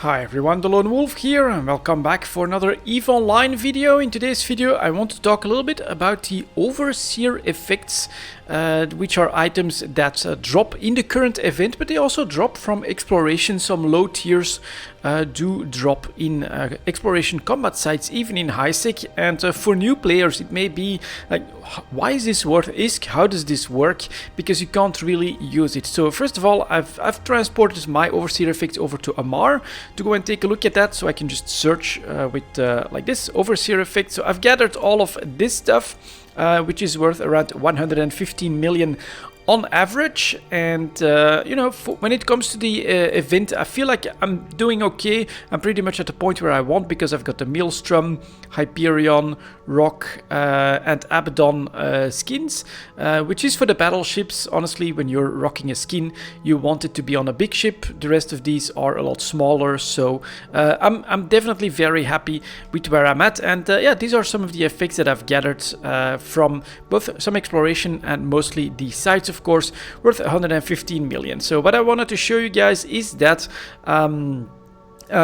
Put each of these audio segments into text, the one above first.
Hi everyone, delonewolf here and welcome back for another EVE Online video. In today's video I want to talk a little bit about the Overseer effects, which are items that drop in the current event, but they also drop from exploration. Some low tiers do drop in exploration combat sites, even in high sec, and for new players it may be like, why is this worth ISK? How does this work? Because you can't really use it. So first of all, I've transported my Overseer effects over to Amar to go and take a look at that, so I can just search with like this Overseer effect. So I've gathered all of this stuff, which is worth around 115 million on average, and you know, when it comes to the event, I feel like I'm doing okay. I'm pretty much at the point where I want, because I've got the Maelstrom, Hyperion, Rock, and Abaddon skins, which is for the battleships. Honestly, when you're rocking a skin, you want it to be on a big ship. The rest of these are a lot smaller, so I'm definitely very happy with where I'm at. And yeah, these are some of the effects that I've gathered from both some exploration and mostly the sites, of course, worth 115 million. So what I wanted to show you guys is that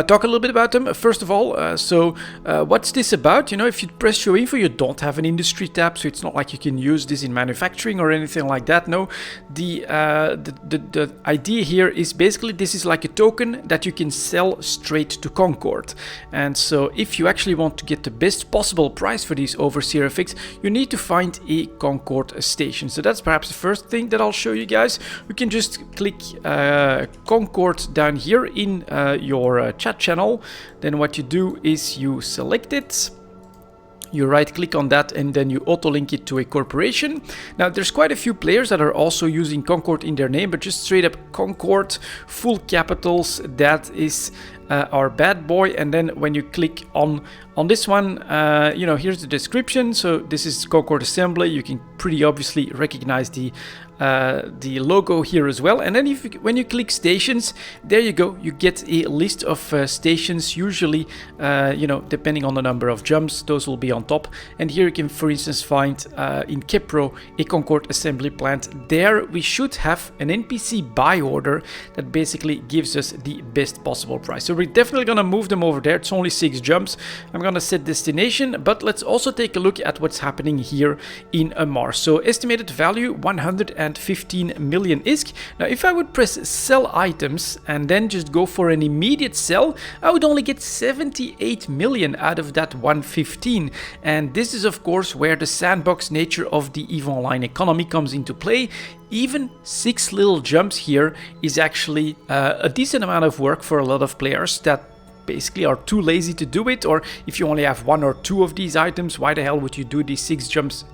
talk a little bit about them. First of all, what's this about? You know, if you press show info, you don't have an industry tab, so it's not like you can use this in manufacturing or anything like that. No, the idea here is basically this is like a token that you can sell straight to CONCORD. And so if you actually want to get the best possible price for these Overseer effects, you need to find a CONCORD station. So that's perhaps the first thing that I'll show you guys. You can just click CONCORD down here in your chat channel. Then what you do is you select it, you right click on that, and then you auto link it to a corporation. Now there's quite a few players that are also using CONCORD in their name, but just straight up CONCORD, full capitals, that is our bad boy. And then when you click on this one, you know, here's the description. So this is CONCORD assembly. You can pretty obviously recognize the logo here as well. And then when you click stations, there you go, you get a list of stations. Usually, you know, depending on the number of jumps, those will be on top. And here you can, for instance, find in Kepro a CONCORD assembly plant. There we should have an NPC buy order that basically gives us the best possible price. So we're definitely gonna move them over there. It's only 6 jumps. I'm gonna set destination, but let's also take a look at what's happening here in Amar. So estimated value 115 million ISK. Now if I would press sell items and then just go for an immediate sell, I would only get 78 million out of that 115. And this is of course where the sandbox nature of the EVE Online economy comes into play. Even 6 little jumps here is actually a decent amount of work for a lot of players that basically are too lazy to do it. Or if you only have 1 or 2 of these items, why the hell would you do these 6 jumps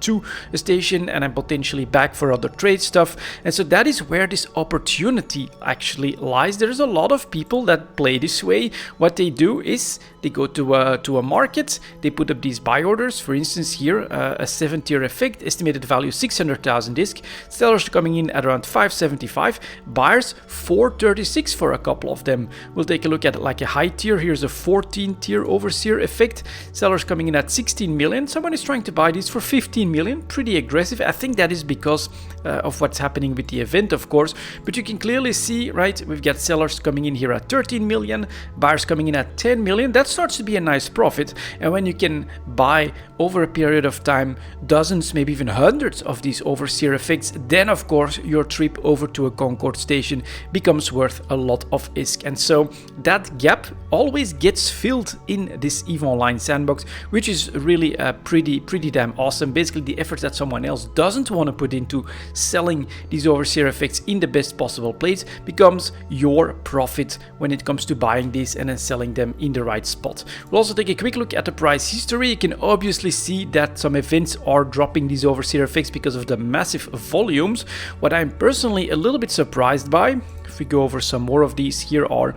to a station and then potentially back for other trade stuff? And so that is where this opportunity actually lies. There's a lot of people that play this way. What they do is they go to a market, they put up these buy orders. For instance here, a 7-tier effect, estimated value 600,000 ISK, sellers coming in at around 575, buyers 436 for a couple of them. We'll take a look at like a high tier. Here's a 14-tier Overseer effect, sellers coming in at 16 million. Someone is trying to buy these for 15 million, pretty aggressive. I think that is because of what's happening with the event, of course, but you can clearly see, right, we've got sellers coming in here at 13 million, buyers coming in at 10 million. That starts to be a nice profit. And when you can buy over a period of time dozens, maybe even hundreds of these Overseer effects, then of course your trip over to a CONCORD station becomes worth a lot of ISK. And so that gap always gets filled in this EVE Online sandbox, which is really pretty damn awesome. Basically the efforts that someone else doesn't want to put into selling these Overseer effects in the best possible place becomes your profit when it comes to buying these and then selling them in the right spot. We'll also take a quick look at the price history. You can obviously see that some events are dropping these Overseer effects because of the massive volumes. What I'm personally a little bit surprised by, if we go over some more of these, here are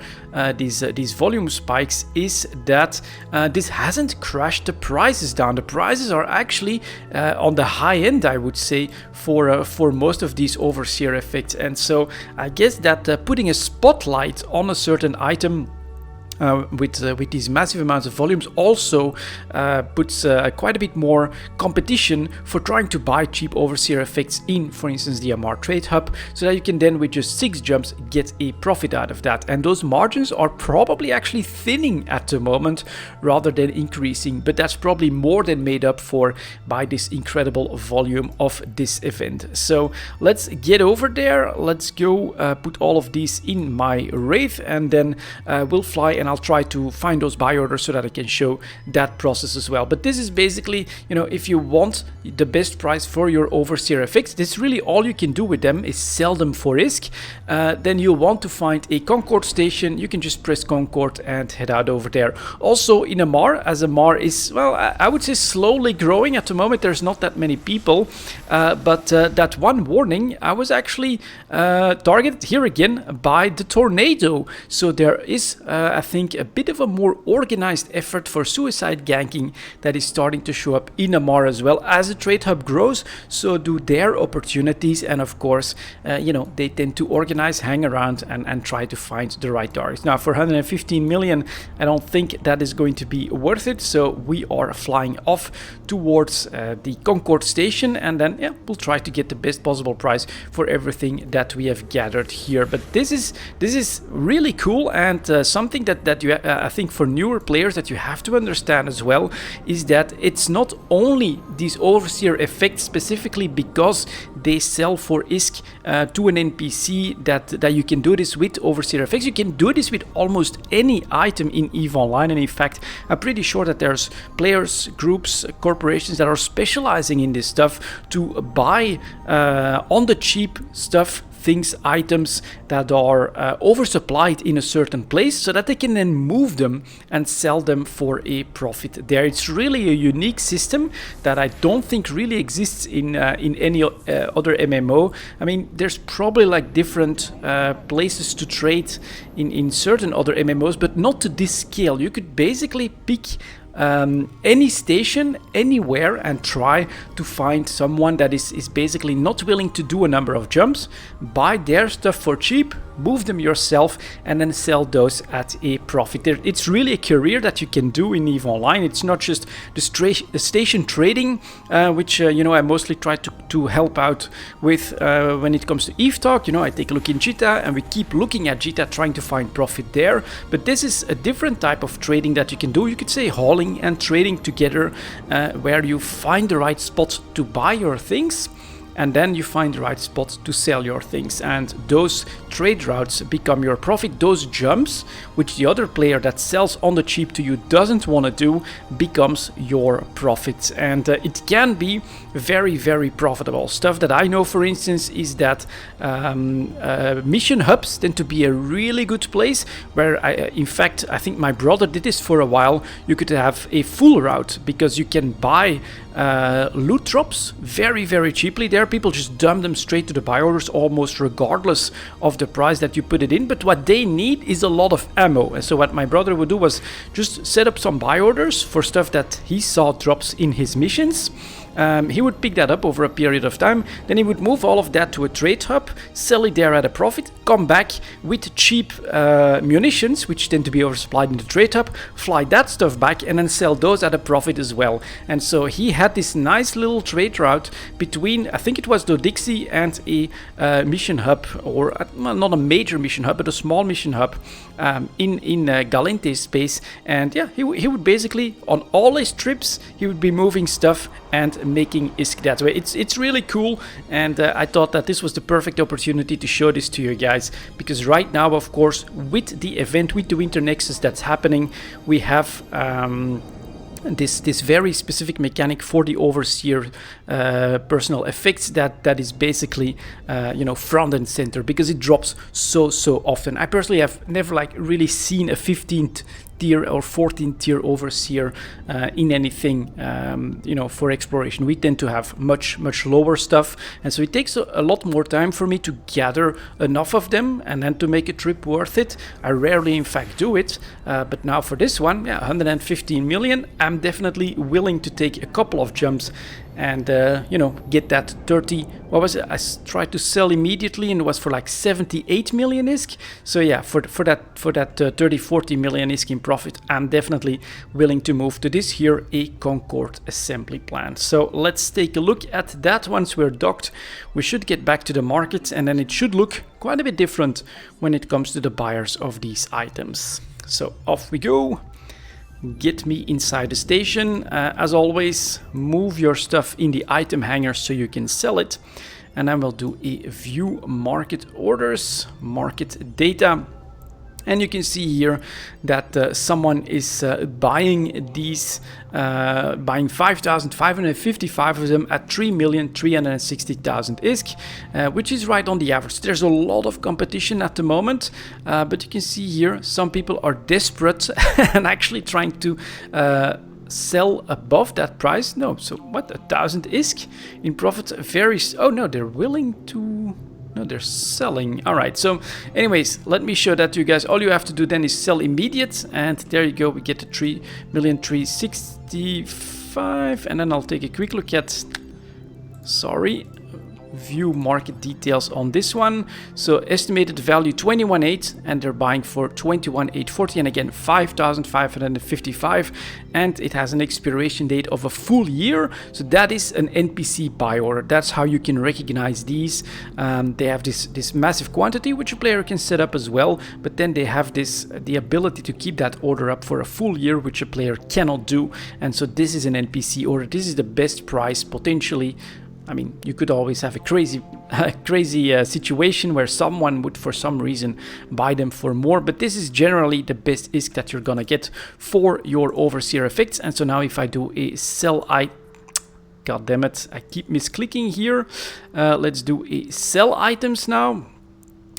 these volume spikes, is that this hasn't crashed the prices down. The prices are actually on the high end, I would say, for most of these Overseer effects. And so I guess that putting a spotlight on a certain item with these massive amounts of volumes also puts quite a bit more competition for trying to buy cheap overseer effects in, for instance, the MR Trade Hub, so that you can then with just 6 jumps get a profit out of that. And those margins are probably actually thinning at the moment rather than increasing, but that's probably more than made up for by this incredible volume of this event. So let's get over there. Let's go put all of these in my Wreathe, and then we'll fly, and I'll try to find those buy orders so that I can show that process as well. But this is basically, you know, if you want the best price for your overseer effects, this is really all you can do with them is sell them for ISK. Then you'll want to find a CONCORD station. You can just press CONCORD and head out over there. Also in MR, as MR is, well, I would say slowly growing at the moment. There's not that many people, but that one warning, I was actually targeted here again by the tornado. So there is, I think, a bit of a more organized effort for suicide ganking that is starting to show up in MR as well. As the trade hub grows, so do their opportunities, and of course, you know, they tend to organize, hang around, and try to find the right targets. Now, for 115 million, I don't think that is going to be worth it, so we are flying off towards the CONCORD station, and then, yeah, we'll try to get the best possible price for everything that we have gathered here. But this is really cool, and something that you, I think for newer players that you have to understand as well, is that it's not only these overseer effects specifically because they sell for ISK to an NPC that you can do this with overseer effects. You can do this with almost any item in EVE Online, and in fact, I'm pretty sure that there's players, groups, corporations that are specializing in this stuff to buy on the cheap stuff, things, items that are oversupplied in a certain place, so that they can then move them and sell them for a profit there. It's really a unique system that I don't think really exists in any other MMO. I mean, there's probably like different places to trade in certain other MMOs, but not to this scale. You could basically pick any station anywhere and try to find someone that is basically not willing to do a number of jumps, buy their stuff for cheap, move them yourself, and then sell those at a profit. It's really a career that you can do in EVE Online. It's not just the station trading, which you know, I mostly try to help out with when it comes to EVE Talk. You know, I take a look in JITA, and we keep looking at JITA trying to find profit there. But this is a different type of trading that you can do. You could say hauling and trading together, where you find the right spot to buy your things, and then you find the right spot to sell your things, and those trade routes become your profit. Those jumps, which the other player that sells on the cheap to you doesn't want to do, becomes your profit. And it can be very, very profitable. Stuff that I know, for instance, is that mission hubs tend to be a really good place where in fact, I think my brother did this for a while. You could have a full route because you can buy loot drops very, very cheaply there. People just dump them straight to the buy orders almost regardless of the price that you put it in, but what they need is a lot of ammo. And so what my brother would do was just set up some buy orders for stuff that he saw drops in his missions. He would pick that up over a period of time, then he would move all of that to a trade hub, sell it there at a profit, come back with cheap munitions, which tend to be oversupplied in the trade hub, fly that stuff back, and then sell those at a profit as well. And so he had this nice little trade route between, I think it was Dodixie and a mission hub, or not a major mission hub, but a small mission hub in Galente's space. And yeah, he would basically, on all his trips, he would be moving stuff and making ISK that way. It's really cool, and I thought that this was the perfect opportunity to show this to you guys, because right now, of course, with the event, with the Winter Nexus that's happening, we have this very specific mechanic for the overseer personal effects that is basically you know, front and center, because it drops so often. I personally have never like really seen a 15th tier or 14th tier overseer in anything, you know, for exploration. We tend to have much lower stuff, and so it takes a lot more time for me to gather enough of them and then to make a trip worth it. I rarely in fact do it, but now for this one, yeah, 115 million, I'm definitely willing to take a couple of jumps and you know, get that 30, what was it, I tried to sell immediately and it was for like 78 million ISK. So yeah, for that 30-40 million ISK in profit, I'm definitely willing to move to this here, a CONCORD assembly plant. So let's take a look at that. Once we're docked, we should get back to the market, and then it should look quite a bit different when it comes to the buyers of these items. So off we go. Get me inside the station. As always, move your stuff in the item hanger so you can sell it. And then we'll do a view market orders, market data. And you can see here that someone is buying these, buying 5,555 of them at 3,360,000 ISK, which is right on the average. There's a lot of competition at the moment, but you can see here some people are desperate and actually trying to sell above that price. No, so what, 1,000 ISK in profit? Oh no, they're willing to... No, they're selling. All right, so anyways, let me show that to you guys. All you have to do then is sell immediate, and there you go. We get the 3,365,000, and then I'll take a quick look at, view market details on this one. So estimated value 21.8, and they're buying for 21,840, and again 5,555, and it has an expiration date of a full year. So that is an NPC buy order. That's how you can recognize these. They have this massive quantity which a player can set up as well, but then they have the ability to keep that order up for a full year, which a player cannot do. And so this is an NPC order. This is the best price potentially. I mean, you could always have a crazy situation where someone would, for some reason, buy them for more. But this is generally the best ISK that you're gonna get for your overseer effects. And so now if I do a sell God damn it, I keep misclicking here. Let's do a sell items now.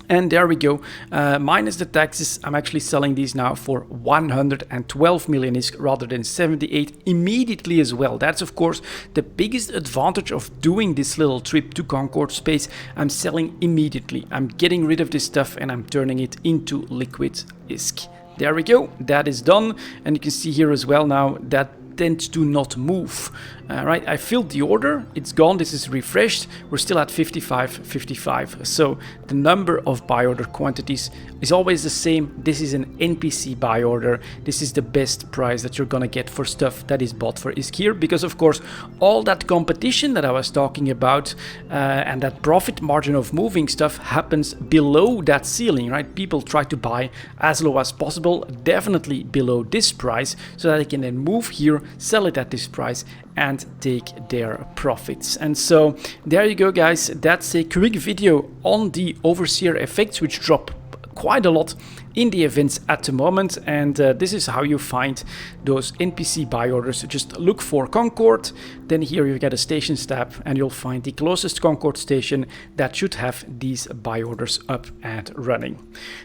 And there we go, minus the taxes, I'm actually selling these now for 112 million ISK rather than 78 immediately as well. That's of course the biggest advantage of doing this little trip to CONCORD space. I'm selling immediately. I'm getting rid of this stuff and I'm turning it into liquid ISK. There we go, that is done. And you can see here as well now that tends to not move. Right, I filled the order, it's gone, this is refreshed, we're still at 55. So the number of buy order quantities is always the same. This is an NPC buy order. This is the best price that you're gonna get for stuff that is bought for ISK here, because of course all that competition that I was talking about and that profit margin of moving stuff happens below that ceiling, right? People try to buy as low as possible, definitely below this price, so that they can then move here, sell it at this price, and take their profits. And so there you go, guys. That's a quick video on the overseer effects, which drop quite a lot in the events at the moment. And this is how you find those NPC buy orders. Just look for CONCORD, then here you get a stations tab and you'll find the closest CONCORD station that should have these buy orders up and running.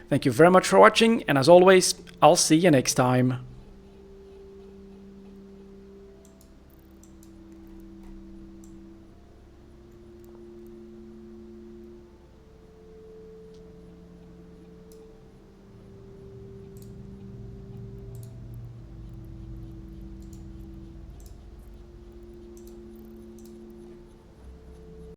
Thank you very much for watching, and as always, I'll see you next time.